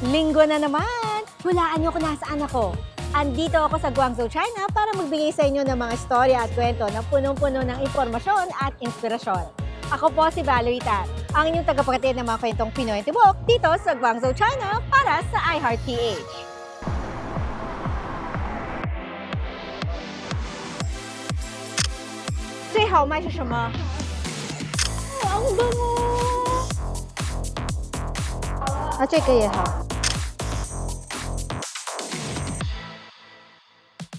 Linggo na naman! Hulaan niyo kung nasaan ako. Andito ako sa Guangzhou, China para magbigay sa inyo ng mga istorya at kwento na punong-puno ng impormasyon at inspirasyon. Ako po si Valerie Tan, ang inyong tagapaghatid ng mga kwentong Pinoy Tibok dito sa Guangzhou, China para sa iHeartPH. Say how much is mo? Ang bango! At kaya ha?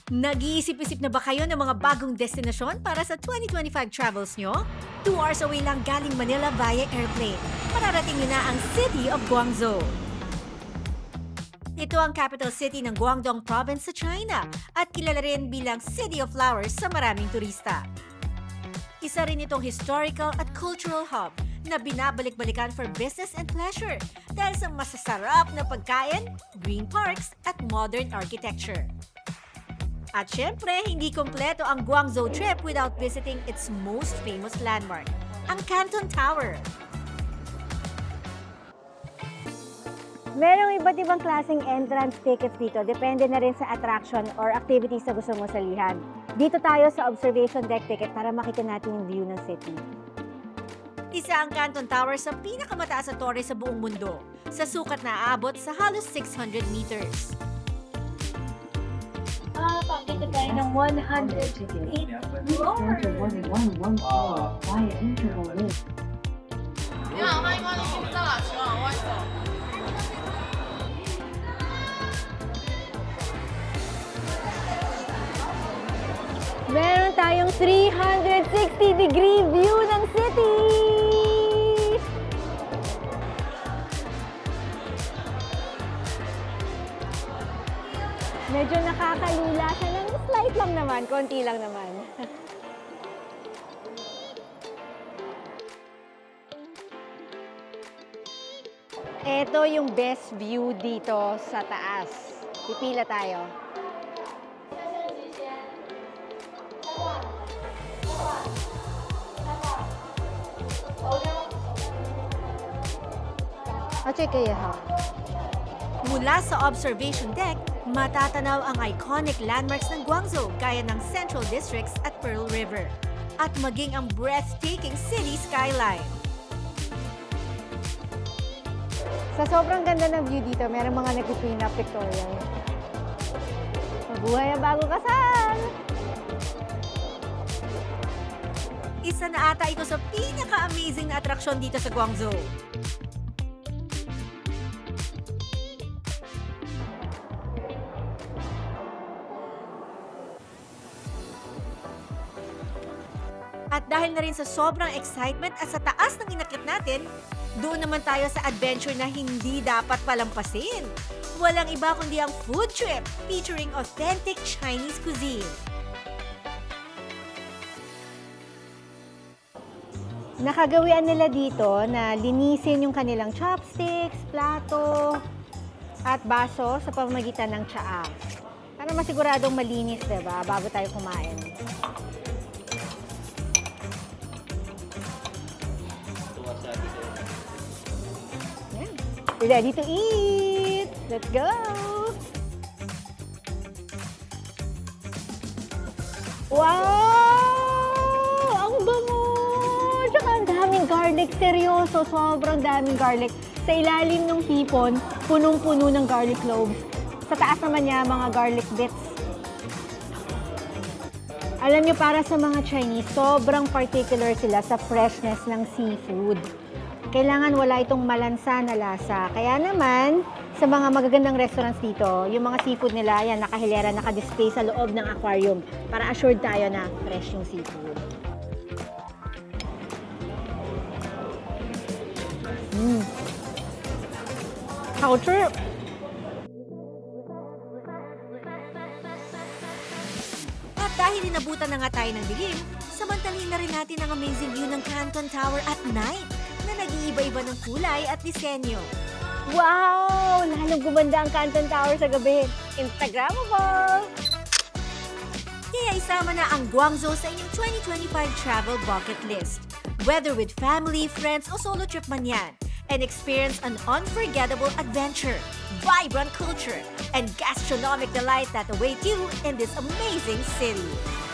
Nag-iisip-isip na ba kayo ng mga bagong destinasyon para sa 2025 travels nyo? 2 hours away lang galing Manila via airplane. Mararating nyo na ang City of Guangzhou. Ito ang capital city ng Guangdong Province sa China at kilala rin bilang City of Flowers sa maraming turista. Isa rin itong historical at cultural hub na binabalik-balikan for business and pleasure dahil sa masasarap na pagkain, green parks at modern architecture. At syempre, hindi kompleto ang Guangzhou trip without visiting its most famous landmark, ang Canton Tower. Merong iba't ibang klaseng entrance tickets dito. Depende na rin sa attraction or activities na gusto mo salihan. Dito tayo sa observation deck ticket para makita natin yung view ng city. Isa ang Canton Tower sa pinakamataas na tore sa buong mundo, sa sukat na aabot sa halos 600 meters. Pakita tayo ng 108 floors. via interval lift. 你好，欢迎光临新造老请往外走。 Meron tayong 360-degree view ng city! Medyo nakakalula siya ng slight lang naman, konti lang naman. Ito yung best view dito sa taas. Pipila tayo. Mula sa observation deck, matatanaw ang iconic landmarks ng Guangzhou gaya ng Central Districts at Pearl River at maging ang breathtaking city skyline. Sa sobrang ganda ng view dito, merong mga nag-prenup pictorial. Mabuhay ang bagong kasal! Isa na ata ito sa pinaka-amazing na atraksyon dito sa Guangzhou. At dahil na rin sa sobrang excitement at sa taas ng inakyat natin, doon naman tayo sa adventure na hindi dapat palampasin. Walang iba kundi ang food trip featuring authentic Chinese cuisine. Nakagawian nila dito na linisin yung kanilang chopsticks, plato, at baso sa pamamagitan ng tsaa. Para masiguradong malinis, diba? Bago tayo kumain. Yan. We're ready to eat! Let's go! Wow! Ang bango! Tsaka ang daming garlic. Seryoso, sobrang daming garlic. Sa ilalim ng hipon, punong-puno ng garlic cloves. Sa taas naman niya, mga garlic bits. Alam niyo, para sa mga Chinese, sobrang particular sila sa freshness ng seafood. Kailangan wala itong malansa na lasa. Kaya naman, sa mga magagandang restaurants dito, yung mga seafood nila, yan, nakahilera, nakadisplay sa loob ng aquarium para assured tayo na fresh yung seafood. Culture! At dahil inabutan na nga tayo ng dilim, samantalin na rin natin ang amazing view ng Canton Tower at night na nag-iiba-iba ng kulay at disenyo. Wow! Lalong gumanda ang Canton Tower sa gabi. Instagrammable! Kaya isama na ang Guangzhou sa inyong 2025 travel bucket list. Whether with family, friends o solo trip man yan, and experience an unforgettable adventure, vibrant culture, and gastronomic delight that await you in this amazing city.